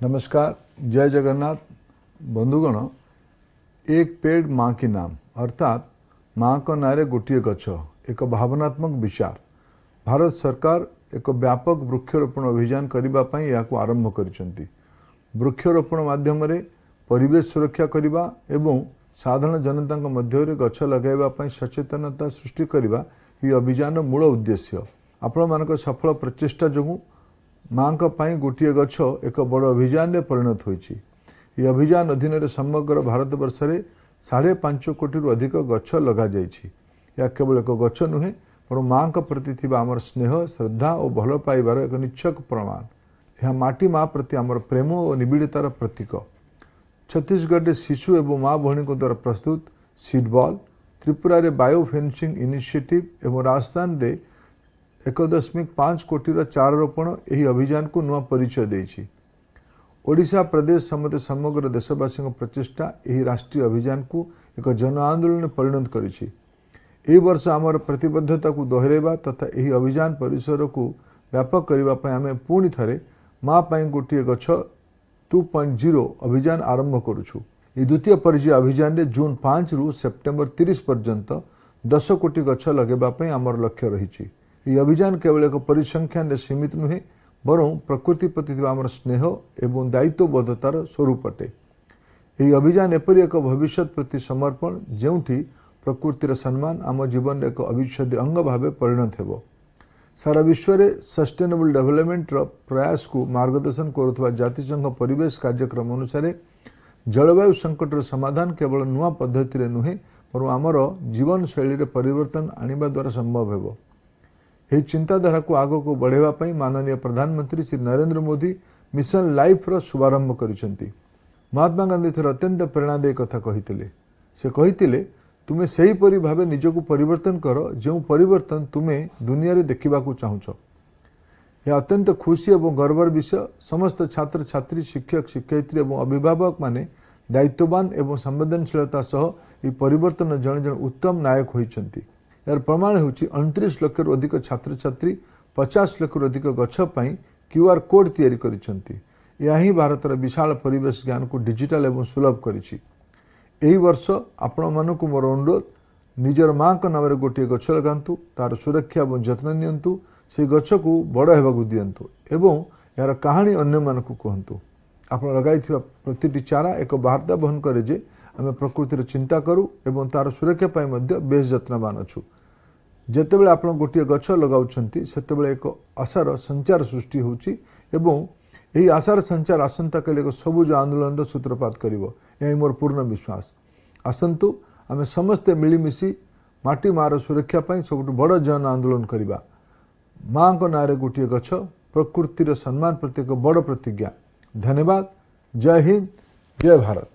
नमस्कार, जय जगन्नाथ। बंधुगण, एक पेड़ माँ की नाम अर्थात माँ को नारे गोटे गछ एक भावनात्मक विचार। भारत सरकार एक व्यापक वृक्षरोपण अभियान करने या आरंभ कर वृक्षरोपण माध्यम परिवेश सुरक्षा करने एवं साधारण जनता मध्य गछ लगाइबा सचेतनता सृष्टि करने ये अभियान मूल उद्देश्य। आपण मान सफल प्रचेषा जो माँ पाई गोटे गछ एक बड़ अभियान में परिणत होती। यह अभियान अधीन समग्र भारत वर्ष में 5.5 कोटी अधिक गछ लग जा केवल एक गछ नुहे पर माँ प्रति थिबा आमर स्नेह श्रद्धा और भल पाइबार एक निश्चक प्रमाण। यह माटी माँ प्रति आमर प्रेम और निबिड़तार प्रतीक। छत्तीसगढ़ शिशु एवं माँ भौणी द्वारा प्रस्तुत सीड बॉल, त्रिपुरा रे बायो फेंसिंग इनिशिएटिव एवं राजस्थान रे 1.5 कोटी चार रोपण यह अभियान को नुआ परिचय देछि। ओडिशा प्रदेश समेत समग्र देशवासी प्रचेषा यह राष्ट्रीय अभियान को एक जन आंदोलन परिणत करिछि। एहि वर्ष आमर प्रतिबद्धता को दोहराइबा तथा यह अभियान परिसर को व्यापक करने आम पुणी थे माँ पाई गोटे गछ 2.0 अभियान आरंभ करुछु। यह द्वितीय पर्याय अभियान रे जून 5 रु सेप्टेम्बर 30 पर्यंत 10 कोटी गछ लगेबाई आमर लक्ष्य रही। यह अभियान केवल एक परिसंख्यान सीमित नुहे बरं प्रकृति प्रति आमर स्नेह एवं दायित्वबोधतार स्वरूप अटे। यह अभियान एपरी एक भविष्य प्रति समर्पण जेउठी प्रकृतिर सम्मान आम जीवन एक अविच्छेद्य अंग भाव परिणत हेबो। सारा विश्व में सस्टेनेबल डेवलपमेंट प्रयास को मार्गदर्शन करुवा जातिसंघ परिवेश कार्यक्रम अनुसार जलवायु संकटर समाधान केवल नुआ पद्धति नुहे पर आमर जीवन शैली परिवर्तन आनिबा द्वारा संभव हेबो। यह चिंताधारा को आग को बढ़ावा माननीय प्रधानमंत्री श्री नरेंद्र मोदी मिशन लाइफ रो शुभारंभ करिसेंती। महात्मा गांधी थोर अत्यंत प्रेरणादायी कथा कहिथिले। से कहिथिले तुमे सही परि भावे निजको परिवर्तन कर जो परिवर्तन तुमे दुनिया रे देखिबा को चाहुछ। यह अत्यंत खुशी और गर्वर विषय। समस्त छात्र छात्री शिक्षक शिक्षयित्री और अभिभावक माने दायित्ववान एवं संवेदनशीलता सह यह परिवर्तन जन जन उत्तम नायक होइछंती। यार प्रमाण होछि 29 लाख अधिक छात्र छात्री 50 लाख अधिक गछ पाई क्यूआर कोड तैयारी करिसेंती। यह ही भारतर विशाल परिवेश ज्ञान को डिजिटल एवं सुलभ करिछि। एही वर्ष आपण मानकु मोर अनुरोध, निजर माँ का नाम गोटे गछ लगांतु, तार सुरक्षा और जत्न नियंतु, से गछ को बड़ हेबाकु दियंतु एवं यार कहानी अन्य मानकु कहंतु। आपण लगाइथिबा प्रतिटी चारा एक वार्ता बहन करे जे आम प्रकृतिर चिंता करूँ एवं तार सुरक्षा पाई मध्य बेस जत्नवान अच्छु। जेतेबेले आपण गोटे गछ लगाउछंती सेतेबेले एक आशार संचार सृष्टि होउछि एवं यही आशार संचार आसंता काले एक सबुज आंदोलन सूत्रपात करिवो। यही मोर पूर्ण विश्वास। आसंतु आमे समस्ते मिलीमिशि माटी मार सुरक्षा पाई सबुठु बड़ जन आंदोलन करिबा। माँ को नारे गोटे गछ प्रकृतिर सम्मान प्रति एक बड़ प्रतिज्ञा। धन्यवाद। जय हिंद, जय भारत।